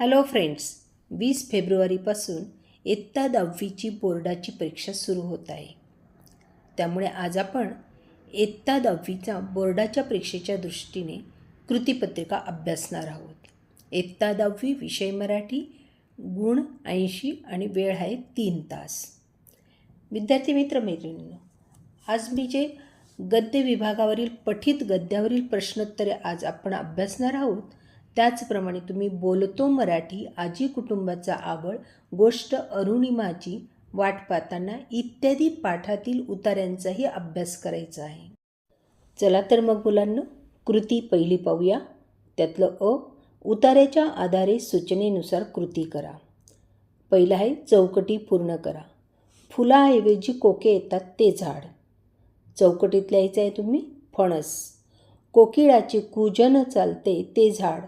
Hello friends, 20 फेब्रुवारीपासून इयत्ता 10वीची बोर्डाची परीक्षा सुरू होत आहे. त्यामुळे आज आपण इयत्ता 10वीच्या बोर्डाच्या परीक्षेच्या दृष्टीने कृतीपत्रिका अभ्यासणार आहोत. इयत्ता 10वी विषय मराठी, गुण 80 आणि वेळ आहे 3 तास. विद्यार्थी मित्रमैत्रिणींनो, आज मी जे गद्य विभागावरील पठित गद्यावरील प्रश्नोत्तरे आज आपण अभ्यासणार आहोत, त्याचप्रमाणे तुम्ही बोलतो मराठी, आजी कुटुंबाचा आवड, गोष्ट अरुणिमाची, वाट पाहताना इत्यादी पाठातील उतार्यांचाही अभ्यास करायचा आहे. चला तर मग मुलांनो, कृती पहिली पाहूया. त्यातलं अ, उतार्याच्या आधारे सूचनेनुसार कृती करा. पहिलं आहे चौकटी पूर्ण करा. फुलाऐवजी कोके येतात ते झाड. चौकटीत लिहायचं आहे तुम्ही फणस. कोकिळाचे कूजन चालते ते झाड.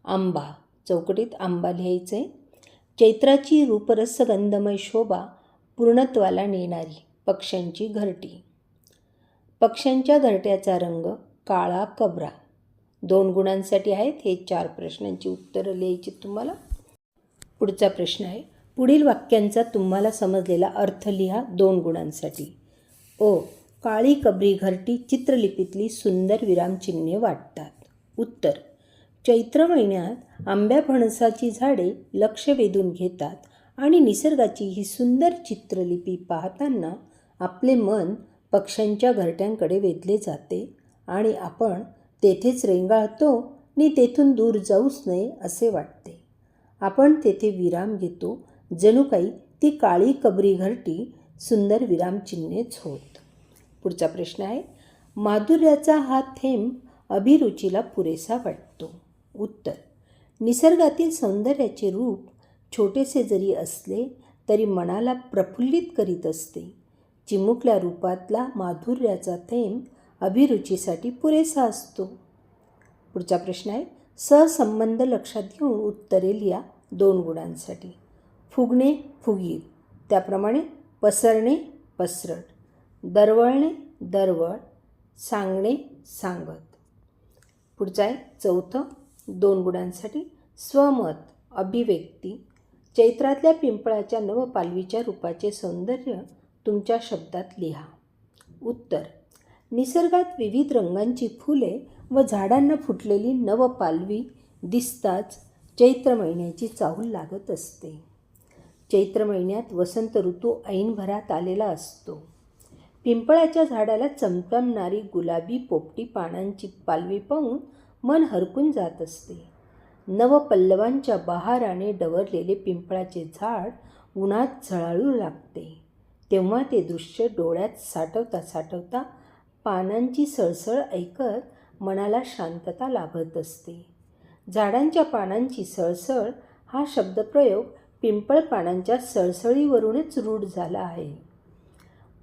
आंबा. चौकटीत आंबा लिहायचं आहे. चैत्राची रूपरसगंधमय शोभा पूर्णत्वाला नेणारी पक्ष्यांची घरटी. पक्ष्यांच्या घरट्याचा रंग काळा कबरा. 2 गुणांसाठी आहेत हे 4 प्रश्नांची उत्तरं लिहायची तुम्हाला. पुढचा प्रश्न आहे, पुढील वाक्यांचा तुम्हाला समजलेला अर्थ लिहा 2 गुणांसाठी. ओ, काळी कबरी घरटी चित्रलिपीतली सुंदर विरामचिन्हे वाटतात. उत्तर, चैत्र महिन्यात आंब्या फणसाची झाडे लक्ष वेधून घेतात आणि निसर्गाची ही सुंदर चित्रलिपी पाहताना आपले मन पक्ष्यांच्या घरट्यांकडे वेधले जाते आणि आपण तेथेच रेंगाळतो आणि तेथून दूर जाऊच नये असे वाटते. आपण तेथे विराम घेतो, जणू काही ती काळी कबरी घरटी सुंदर विरामचिन्हेच होत. पुढचा प्रश्न आहे, माधुर्याचा हा थेंब अभिरुचीला पुरेसा वाटतो. उत्तर, निसर्गातील सौंदर्याचे रूप छोटेसे जरी असले तरी मनाला प्रफुल्लित करीत असते. चिमुकल्या रूपातला माधुर्याचा थेंब अभिरुचीसाठी पुरेसा असतो. पुढचा प्रश्न आहे, सहसंबंध लक्षात घेऊन उत्तरे लिहा 2 गुणांसाठी. फुगणे फुगीर, त्याप्रमाणे पसरणे पसरट, दरवळणे दरवळ, सांगणे सांगत. पुढचा आहे चौथं 2 गुणांसाठी, स्वमत अभिव्यक्ती. चैत्रातल्या पिंपळाच्या नवपालवीच्या रूपाचे सौंदर्य तुमच्या शब्दात लिहा. उत्तर, निसर्गात विविध रंगांची फुले व झाडांना फुटलेली नवपालवी दिसताच चैत्र महिन्याची चाहूल लागत असते. चैत्र महिन्यात वसंत ऋतू ऐनभरात आलेला असतो. पिंपळाच्या झाडाला चमचमणारी गुलाबी पोपटी पानांची पालवी पाहून मन हरकून जात असते. नवपल्लवांच्या बहाराने डवरलेले पिंपळाचे झाड उन्हात झळाळू लागते. तेव्हा ते दृश्य डोळ्यात साठवता साठवता पानांची सळसळ ऐकत मनाला शांतता लाभत असते. झाडांच्या पानांची सळसळ हा शब्दप्रयोग पिंपळ पानांच्या सळसळीवरूनच रूढ झाला आहे.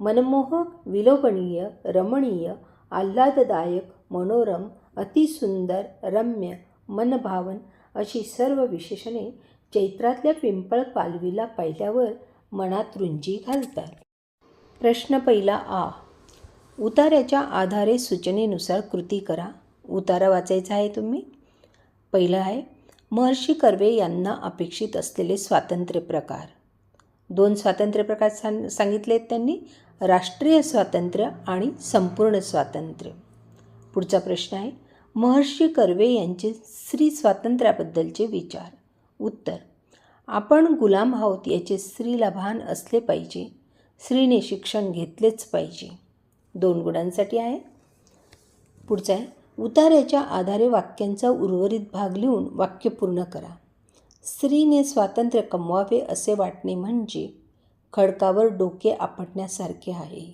मनमोहक, विलोभनीय, रमणीय, आल्हाददायक, मनोरम, अतिसुंदर, रम्य, मनभावन अशी सर्व विशेषणे चैत्रातल्या पिंपळ पालवीला पाहिल्यावर मनात रुंजी घालतात. प्रश्न पहिला आ, उतार्याच्या आधारे सूचनेनुसार कृती करा. उतारा वाचायचा आहे तुम्ही. पहिलं आहे, महर्षी कर्वे यांना अपेक्षित असलेले स्वातंत्र्य प्रकार. 2 स्वातंत्र्य प्रकार सांगितले आहेत त्यांनी, राष्ट्रीय स्वातंत्र्य आणि संपूर्ण स्वातंत्र्य. पुढचा प्रश्न आहे, महर्षी कर्वे यांचे स्त्री स्वातंत्र्याबद्दलचे विचार. उत्तर, आपण गुलाम आहोत याचे स्त्रीला भान असले पाहिजे. स्त्रीने शिक्षण घेतलेच पाहिजे. 2 गुणांसाठी आहे. पुढचा आहे, उतार्याच्या आधारे वाक्यांचा उर्वरित भाग लिहून वाक्य पूर्ण करा. स्त्रीने स्वातंत्र्य कमवावे असे वाटणे म्हणजे खडकावर डोके आपटण्यासारखे आहे.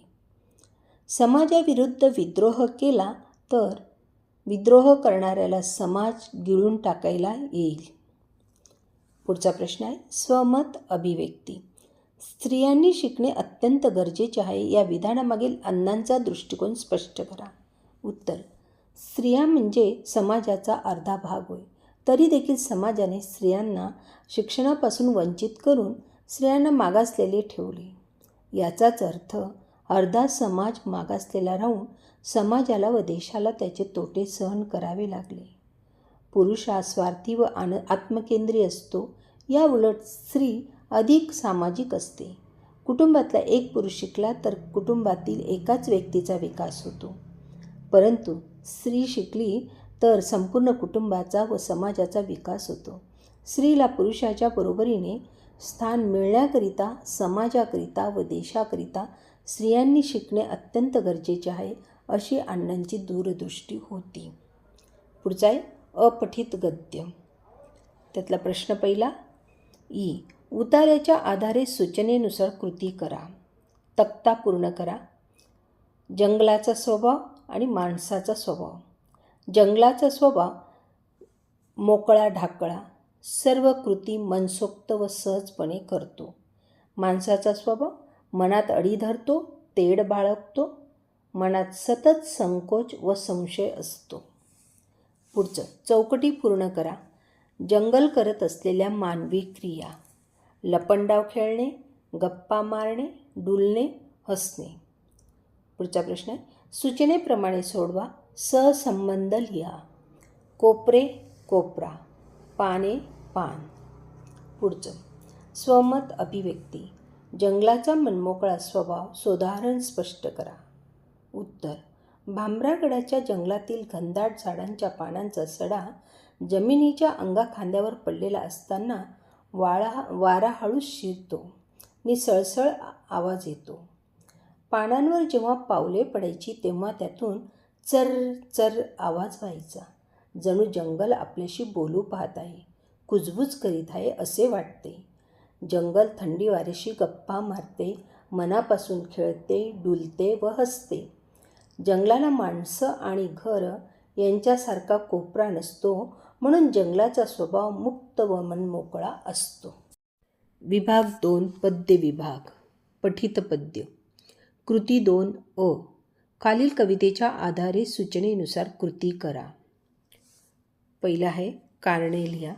समाजाविरुद्ध विद्रोह केला तर विद्रोह करणाऱ्याला समाज गिळून टाकायला येईल. पुढचा प्रश्न आहे, स्वमत अभिव्यक्ती. स्त्रियांनी शिकणे अत्यंत गरजेचे आहे या विधानामागील अण्णांचा दृष्टिकोन स्पष्ट करा. उत्तर, स्त्रिया म्हणजे समाजाचा अर्धा भाग होय. तरी देखील समाजाने स्त्रियांना शिक्षणापासून वंचित करून स्त्रियांना मागासलेले ठेवले. याचाच अर्थ अर्धा समाज मागासलेला राहून समाजाला व देशाला त्याचे तोटे सहन करावे लागले. पुरुष हा स्वार्थी व आत्मकेंद्री असतो. या उलट स्त्री अधिक सामाजिक असते. कुटुंबातला एक पुरुष शिकला तर कुटुंबातील एकाच व्यक्तीचा विकास होतो, परंतु स्त्री शिकली तर संपूर्ण कुटुंबाचा व समाजाचा विकास होतो. स्त्रीला पुरुषाच्या बरोबरीने स्थान मिळण्याकरिता, समाजाकरिता व देशाकरिता स्त्रियांनी शिकणे अत्यंत गरजेचे आहे, अशी अण्णांची दूरदृष्टी होती. पुढचा आहे अपठित गद्य. त्यातला प्रश्न पहिला. उतार्याच्या आधारे सूचनेनुसार कृती करा. तक्ता पूर्ण करा. जंगलाचा स्वभाव आणि माणसाचा स्वभाव. जंगलाचा स्वभाव मोकळा ढाकळा, सर्व कृती मनसोक्त व सहजपणे करतो. माणसाचा स्वभाव मनात अडी धरतो, तेढ बाळगतो, मनात सतत संकोच व संशय असतो. पुढचं चौकटी पूर्ण करा. जंगल करत असलेल्या मानवी क्रिया. लपंडाव खेळणे, गप्पा मारणे, डुलणे, हसणे. पुढचा प्रश्न आहे सूचनेप्रमाणे सोडवा. सहसंबंध लिहा. कोपरे, कोपरा, पाने, पान. पुढचं स्वमत अभिव्यक्ती. जंगलाचा मनमोकळा स्वभाव सोदाहरण स्पष्ट करा. उत्तर. भामरागडाच्या जंगलातील घनदाट झाडांच्या पानांचा सडा जमिनीच्या अंगाखांद्यावर पडलेला असताना वारा हळूच शिरतो आणि सळसळ आवाज येतो. पानांवर जेव्हा पावले पडायची तेव्हा त्यातून चर चर आवाज व्हायचा. जणू जंगल आपल्याशी बोलू पाहत आहे, कुजबूज करीत आहे असे वाटते. जंगल थंडी वाऱ्याशी गप्पा मारते, मनापासून खेळते, डुलते व हसते. जंगलाला माणसं आणि घर यांच्यासारखा कोपरा नसतो, म्हणून जंगलाचा स्वभाव मुक्त व मनमोकळा असतो. विभाग 2 पद्य विभाग. पठित पद्य. कृती 2 खालील कवितेच्या आधारे सूचनेनुसार कृती करा. पहिला आहे कारणे लिहा.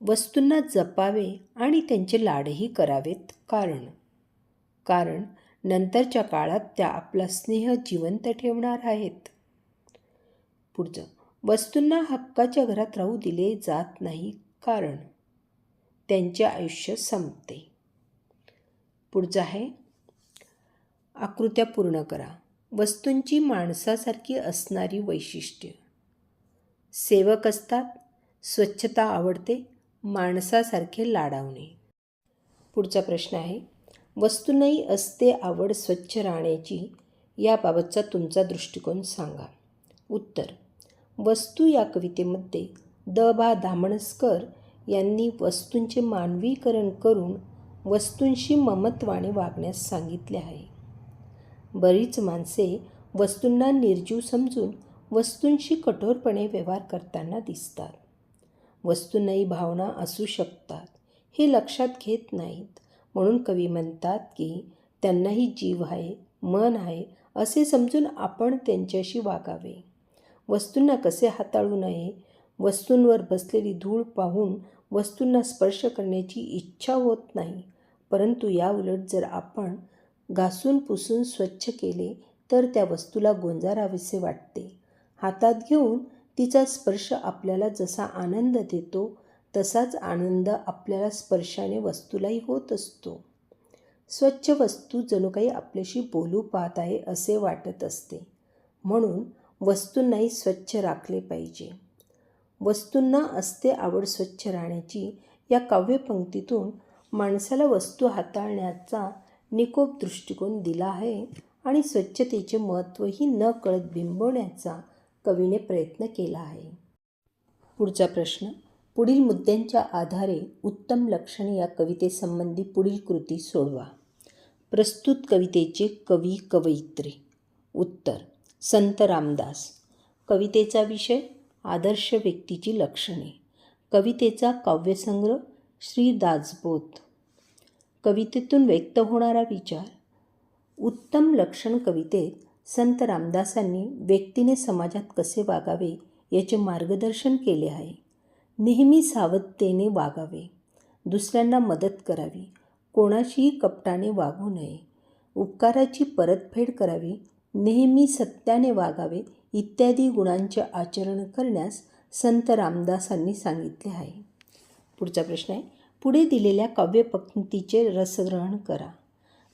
वस्तूंना जपावे आणि त्यांचे लाडही करावेत. कारण नंतरच्या काळात त्या आपला स्नेह जिवंत ठेवणार आहेत. पुढचं वस्तूंना हक्काच्या घरात राहू दिले जात नाही, कारण त्यांचे आयुष्य संपते. पुढचं आहे आकृत्या पूर्ण करा. वस्तूंची माणसासारखी असणारी वैशिष्ट्ये. सेवक असतात, स्वच्छता आवडते, माणसासारखे लाडावणे. पुढचा प्रश्न आहे वस्तूंनाही असते आवड स्वच्छ राहण्याची, याबाबतचा तुमचा दृष्टिकोन सांगा. उत्तर. वस्तू या कवितेमध्ये द.भा. धामणसकर यांनी वस्तूंचे मानवीकरण करून वस्तूंशी ममत्वाने वागण्यास सांगितले आहे. बरीच माणसे वस्तूंना निर्जीव समजून वस्तूंशी कठोरपणे व्यवहार करताना दिसतात. वस्तूंनाही भावना असू शकतात हे लक्षात घेत नाहीत, म्हणून कवी म्हणतात की त्यांनाही जीव आहे, मन आहे असे समजून आपण त्यांच्याशी वागावे. वस्तूंना कसे हाताळू नये. वस्तूंवर बसलेली धूळ पाहून वस्तूंना स्पर्श करण्याची इच्छा होत नाही, परंतु याउलट जर आपण घासून पुसून स्वच्छ केले तर त्या वस्तूला गोंजारावेसे वाटते. हातात घेऊन तिचा स्पर्श आपल्याला जसा आनंद देतो तसाच आनंद आपल्याला स्पर्शाने वस्तूलाही होत असतो. स्वच्छ वस्तू जणू काही आपल्याशी बोलू पाहत आहे असे वाटत असते, म्हणून वस्तूंनाही स्वच्छ राखले पाहिजे. वस्तूंना असते आवड स्वच्छ राहण्याची या काव्यपंक्तीतून माणसाला वस्तू हाताळण्याचा निकोप दृष्टिकोन दिला आहे आणि स्वच्छतेचे महत्त्वही न कळत बिंबवण्याचा कवीने प्रयत्न केला आहे. पुढचा प्रश्न. पुढील मुद्द्यांच्या आधारे उत्तम लक्षणे या कवितेसंबंधी पुढील कृती सोडवा. प्रस्तुत कवितेचे कवी कवयित्री. उत्तर. संत रामदास. कवितेचा विषय आदर्श व्यक्तीची लक्षणे. कवितेचा काव्यसंग्रह श्री दासबोध. कवितेतून व्यक्त होणारा विचार. उत्तम लक्षण कवितेत संत रामदासांनी व्यक्तीने समाजात कसे वागावे याचे मार्गदर्शन केले आहे. नेहमी सावधतेने वागावे, दुसऱ्यांना मदत करावी, कोणाशीही कपटाने वागू नये, उपकाराची परतफेड करावी, नेहमी सत्याने वागावे इत्यादी गुणांचे आचरण करण्यास संत रामदासांनी सांगितले आहे. पुढचा प्रश्न आहे, पुढे दिलेल्या काव्यपंक्तीचे रसग्रहण करा.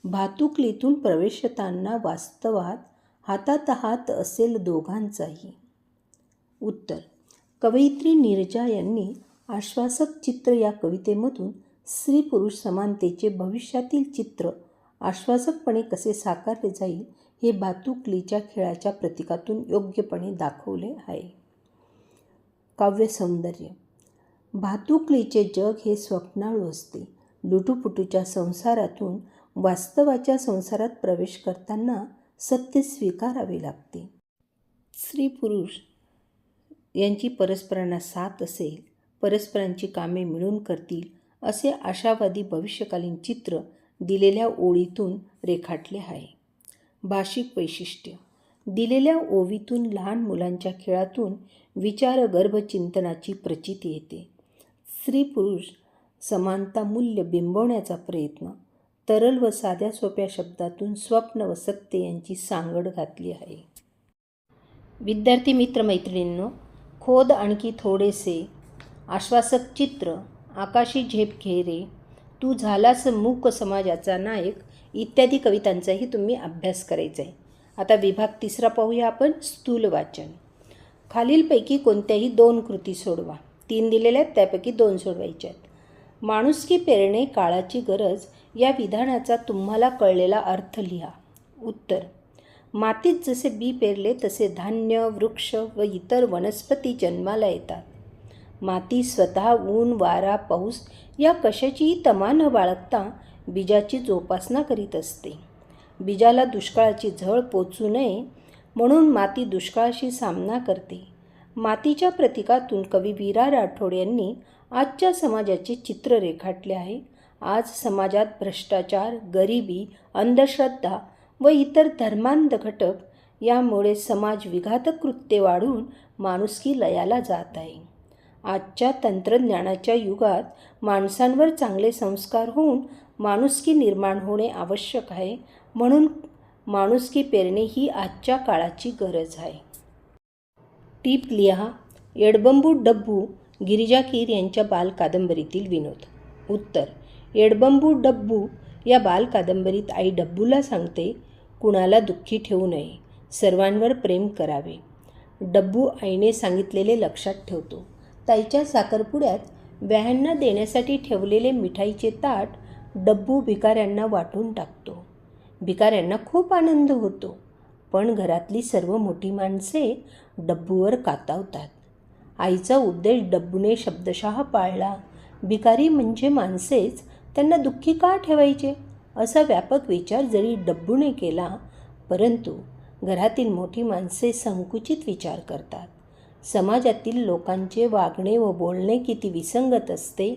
भातुकलीतून प्रवेशताना वास्तवात हातात हात असेल दोघांचाही. उत्तर, कवयित्री नीरजा यांनी आश्वासक चित्र या कवितेमधून स्त्री पुरुष समानतेचे भविष्यातील चित्र आश्वासकपणे कसे साकारले जाईल हे भातुकलीच्या खेळाच्या प्रतीकातून योग्यपणे दाखवले आहे. काव्यसौंदर्य. भातुकलीचे जग हे स्वप्नाळू असते. लुटूपुटूच्या संसारातून वास्तवाच्या संसारात प्रवेश करताना सत्य स्वीकारावे लागते. स्त्री पुरुष यांची परस्परांना साथ असेल, परस्परांची कामे मिळून करतील असे आशावादी भविष्यकालीन चित्र दिलेल्या ओळीतून रेखाटले आहे. भाषिक वैशिष्ट्य. दिलेल्या ओवीतून लहान मुलांच्या खेळातून विचारगर्भ चिंतनाची प्रचिती येते. स्त्री पुरुष समानता मूल्य बिंबवण्याचा प्रयत्न तरल व साध्या सोप्या शब्दातून स्वप्न व सत्य यांची सांगड घातली आहे. विद्यार्थी मित्रमैत्रिणींनो, खोद आणखी थोडेसे, आश्वासक चित्र, आकाशी झेप घेरे, तू झालास मूक समाजाचा नायक इत्यादी कवितांचाही तुम्ही अभ्यास करायचा आहे. आता विभाग 3 पाहूया आपण. स्थूल वाचन. खालीलपैकी कोणत्याही 2 कृती सोडवा. 3 दिलेल्या आहेत, त्यापैकी 2 सोडवायच्या आहेत. माणुसकी पेरणे काळाची गरज या विधानाचा तुम्हाला कळलेला अर्थ लिहा. उत्तर, मातीत जसे बी पेरले तसे धान्य, वृक्ष व इतर वनस्पती जन्माला येतात. माती स्वतः ऊन, वारा, पाऊस या कशाचीही तमा न बाळगता बीजाची जोपासना करीत असते. बीजाला दुष्काळाची झळ पोचू नये म्हणून माती दुष्काळाशी सामना करते. मातीच्या प्रतीकातून कवी वीरा राठोड यांनी आजच्या समाजाचे चित्र रेखाटले आहे. आज समाजात भ्रष्टाचार, गरिबी, अंधश्रद्धा व इतर धर्मांध घटक यामुळे समाज विघातक कृत्ये वाढून माणुसकी लयाला जात आहे. आजच्या तंत्रज्ञानाच्या युगात माणसांवर चांगले संस्कार होऊन माणुसकी निर्माण होणे आवश्यक आहे. म्हणून माणुसकी पेरणे ही आजच्या काळाची गरज आहे. टीप लिहा. येडबंबू डब्बू गिरिजा कीर यांच्या बालकादंबरीतील विनोद. उत्तर, येडबंबू डब्बू या बालकादंबरीत आई डब्बूला सांगते, कुणाला दुःखी ठेवू नये, सर्वांवर प्रेम करावे. डब्बू आईने सांगितलेले लक्षात ठेवतो. ताईच्या साखरपुड्यात व्याह्यांना देण्यासाठी ठेवलेले मिठाईचे ताट डब्बू भिकाऱ्यांना वाटून टाकतो. भिकाऱ्यांना खूप आनंद होतो, पण घरातली सर्व मोठी माणसे डब्बूवर कातावतात. आईचा उद्देश डब्बूने शब्दशः पाळला. भिकारी म्हणजे माणसेच, त्यांना दुःखी का ठेवायचे असा व्यापक विचार जरी डब्बूने केला, परंतु घरातील मोठी माणसे संकुचित विचार करतात. समाजातील लोकांचे वागणे व बोलणे किती विसंगत असते.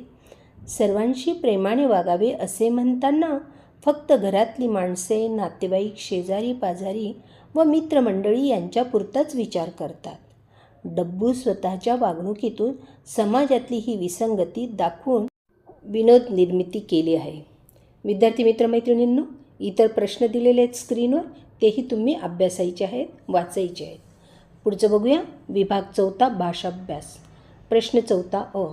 सर्वांशी प्रेमाने वागावे असे म्हणताना फक्त घरातली माणसे, नातेवाईक, शेजारी पाजारी व मित्रमंडळी यांच्यापुरताच विचार करतात. डब्बू स्वतःच्या वागणुकीतून समाजातली ही विसंगती दाखवून विनोद निर्मिती केली आहे. विद्यार्थी मित्रमैत्रिणींनो, इतर प्रश्न दिलेले आहेत स्क्रीनवर, तेही तुम्ही अभ्यासायचे आहेत, वाचायचे आहेत. पुढचं बघूया. विभाग 4 भाषाभ्यास. प्रश्न 4 अ.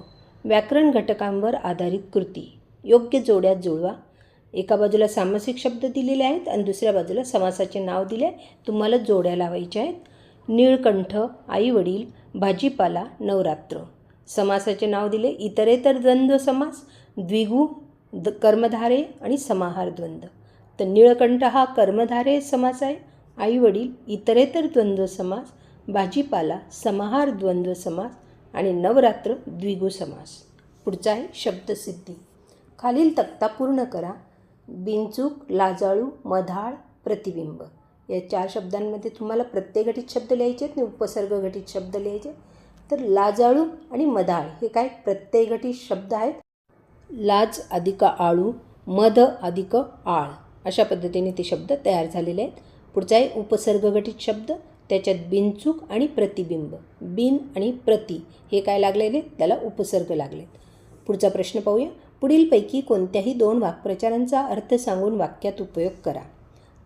व्याकरण घटकांवर आधारित कृती. योग्य जोड्यात जुळवा. एका बाजूला सामासिक शब्द दिलेले आहेत आणि दुसऱ्या बाजूला समासाचे नाव दिले. तुम्हाला जोड्या लावायच्या आहेत. नीळकंठ, आईवडील, भाजीपाला, नवरात्र. समासाचे नाव दिले. इतरेतर द्वंद्व समास, द्विगु, कर्मधारे आणि समाहार द्वंद्व. तर नीळकंठ हा कर्मधारे समास आहे. आईवडील इतरेतर द्वंद्व समास, भाजीपाला समाहार द्वंद्व समास आणि नवरात्र द्विगु समास. पुढचा आहे शब्दसिद्धी. खालील तक्ता पूर्ण करा. बिनचूक, लाजाळू, मधाळ, प्रतिबिंब या 4 शब्दांमध्ये तुम्हाला प्रत्ययघटित शब्द लिहायचे आहेत आणि उपसर्ग घटित शब्द लिहायचे. तर लाजाळू आणि मधाळ हे काय प्रत्ययघटित शब्द आहेत. लाज अधिक आळू, मध अधिक आळ अशा पद्धतीने ते शब्द तयार झालेले आहेत. पुढचा आहे उपसर्ग घटित शब्द. त्याच्यात बिनचूक आणि प्रतिबिंब. बिन आणि प्रति हे काय लागलेले, त्याला उपसर्ग लागलेत. पुढचा प्रश्न पाहूया. पुढीलपैकी कोणत्याही 2 वाक्प्रचारांचा अर्थ सांगून वाक्यात उपयोग करा.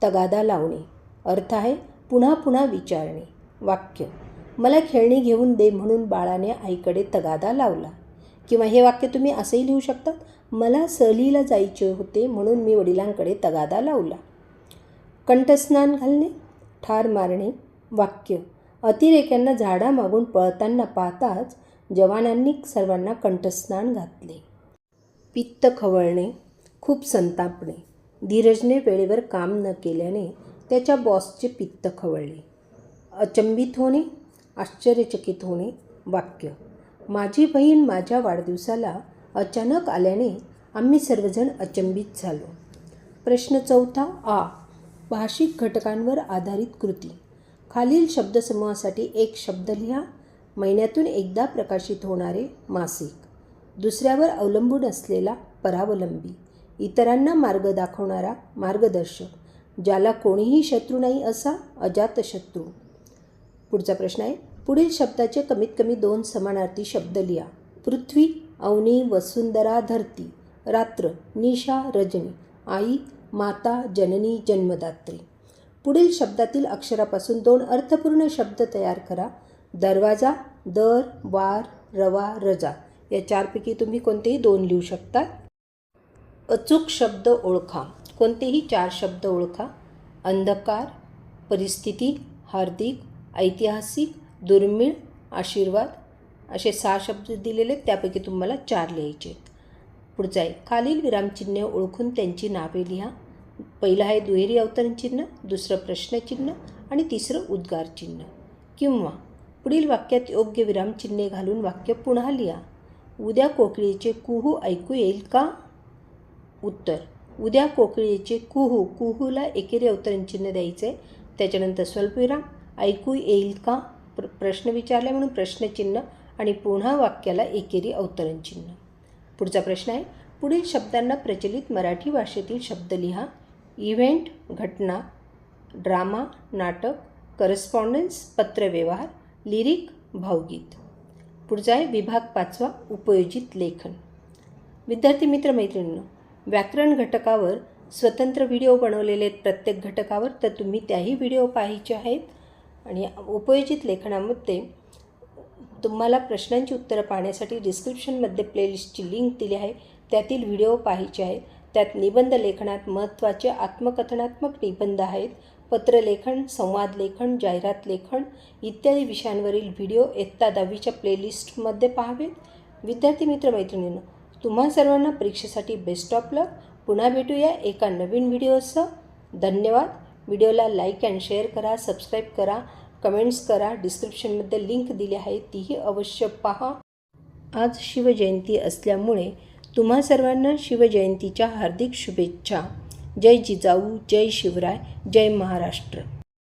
तगादा लावणे. अर्थ आहे पुन्हा पुन्हा विचारणे. वाक्य. मला खेळणी घेऊन दे म्हणून बाळाने आईकडे तगादा लावला. किंवा हे वाक्य तुम्ही असंही लिहू शकतात, मला सहलीला जायचे होते म्हणून मी वडिलांकडे तगादा लावला. कंठस्नान घालणे, ठार मारणे. वाक्य: अतिरेक्यांना झाडामागून पळताना पाहताच जवानांनी सर्वांना कंठस्नान घातले. पित्त खवळणे, खूप संतापणे. धीरजने वेळेवर काम न केल्याने त्याच्या बॉसचे पित्त खवळले. अचंबित होणे, आश्चर्यचकित होणे. वाक्य: माझी बहीण माझ्या वाढदिवसाला अचानक आल्याने आम्ही सर्वजण अचंबित झालो. प्रश्न चौथा आ. भाषिक घटकांवर आधारित कृती. खालील शब्दसमूहासाठी एक शब्द लिहा. महिन्यातून एकदा प्रकाशित होणारे मासिक. दुसऱ्यावर अवलंबून असलेला परावलंबी. इतरांना मार्ग दाखवणारा मार्गदर्शक. ज्याला कोणीही शत्रू नाही असा अजातशत्रू. पुढचा प्रश्न आहे, पुढील शब्दाचे कमीत कमी 2 समानार्थी शब्द लिहा. पृथ्वी, अवनी, वसुंधरा, धरती. रात्र, निशा, रजनी. आई, माता, जननी, जन्मदात्री. पुढील शब्दातील अक्षरापासून 2 अर्थपूर्ण शब्द तयार करा. दरवाजा, दर, वार, रवा, रजा. या 4पैकी तुम्ही कोणतेही 2 लिहू शकता. अचूक शब्द ओळखा. कोणतेही 4 शब्द ओळखा. अंधकार, परिस्थिती, हार्दिक, ऐतिहासिक, दुर्मिळ, आशीर्वाद. असे 6 शब्द दिलेले, त्यापैकी तुम्हाला 4 लिहायचे. पुढचं आहे, खालील विरामचिन्हे ओळखून त्यांची नावे लिहा. पहिलं आहे दुहेरी अवतरणचिन्ह, दुसरं प्रश्नचिन्ह आणि तिसरं उद्गारचिन्ह. किंवा पुढील वाक्यात योग्य विरामचिन्हे घालून वाक्य पुन्हा लिहा. उद्या कोकिळेचे कुहू ऐकू येईल का? उत्तर: उद्या कोकिळेचे कुहू. कुहूला एकेरी अवतरणचिन्ह द्यायचं आहे. त्याच्यानंतर स्वल्पविराम. ऐकू येईल का? प्रश्न विचारला म्हणून प्रश्नचिन्ह आणि पुन्हा वाक्याला एकेरी अवतरणचिन्ह. पुढचा प्रश्न आहे, पुढील शब्दांना प्रचलित मराठी भाषेतील शब्द लिहा. इव्हेंट, घटना. ड्रामा, नाटक. करस्पॉन्डन्स, पत्रव्यवहार. लिरिक, भावगीत. पुढचा आहे विभाग 5वा, उपयोजित लेखन. विद्यार्थी मित्र मैत्रिणींनो, व्याकरण घटकावर स्वतंत्र व्हिडिओ बनवलेले आहेत प्रत्येक घटकावर, तर तुम्ही त्याही व्हिडिओ पाहायचे आहेत. आणि उपयोजित लेखनामध्ये तुम्हाला प्रश्नांची उत्तरं पाहण्यासाठी डिस्क्रिप्शनमध्ये प्लेलिस्टची लिंक दिली आहे, त्यातील व्हिडिओ पाहायचे आहेत. त्यात निबंध लेखनात महत्त्वाचे आत्मकथनात्मक निबंध आहेत. पत्रलेखन, संवाद लेखन, जाहिरात लेखन इत्यादी विषयांवरील व्हिडिओ इयत्ता 10वीच्या प्लेलिस्टमध्ये पाहावेत. विद्यार्थी मित्र मैत्रिणींनो, तुम्हा सर्वांना परीक्षेसाठी बेस्ट ऑफ लक. पुन्हा भेटूया एका नवीन व्हिडिओसह. धन्यवाद. व्हिडिओला लाईक अँड शेअर करा, सबस्क्राईब करा, कमेंट्स करा. डिस्क्रिप्शनमध्ये लिंक दिली आहे, तीही अवश्य पहा. आज शिवजयंती असल्यामुळे तुम्हा सर्वांना शिवजयंतीच्या हार्दिक शुभेच्छा. जय जिजाऊ, जय शिवराय, जय महाराष्ट्र.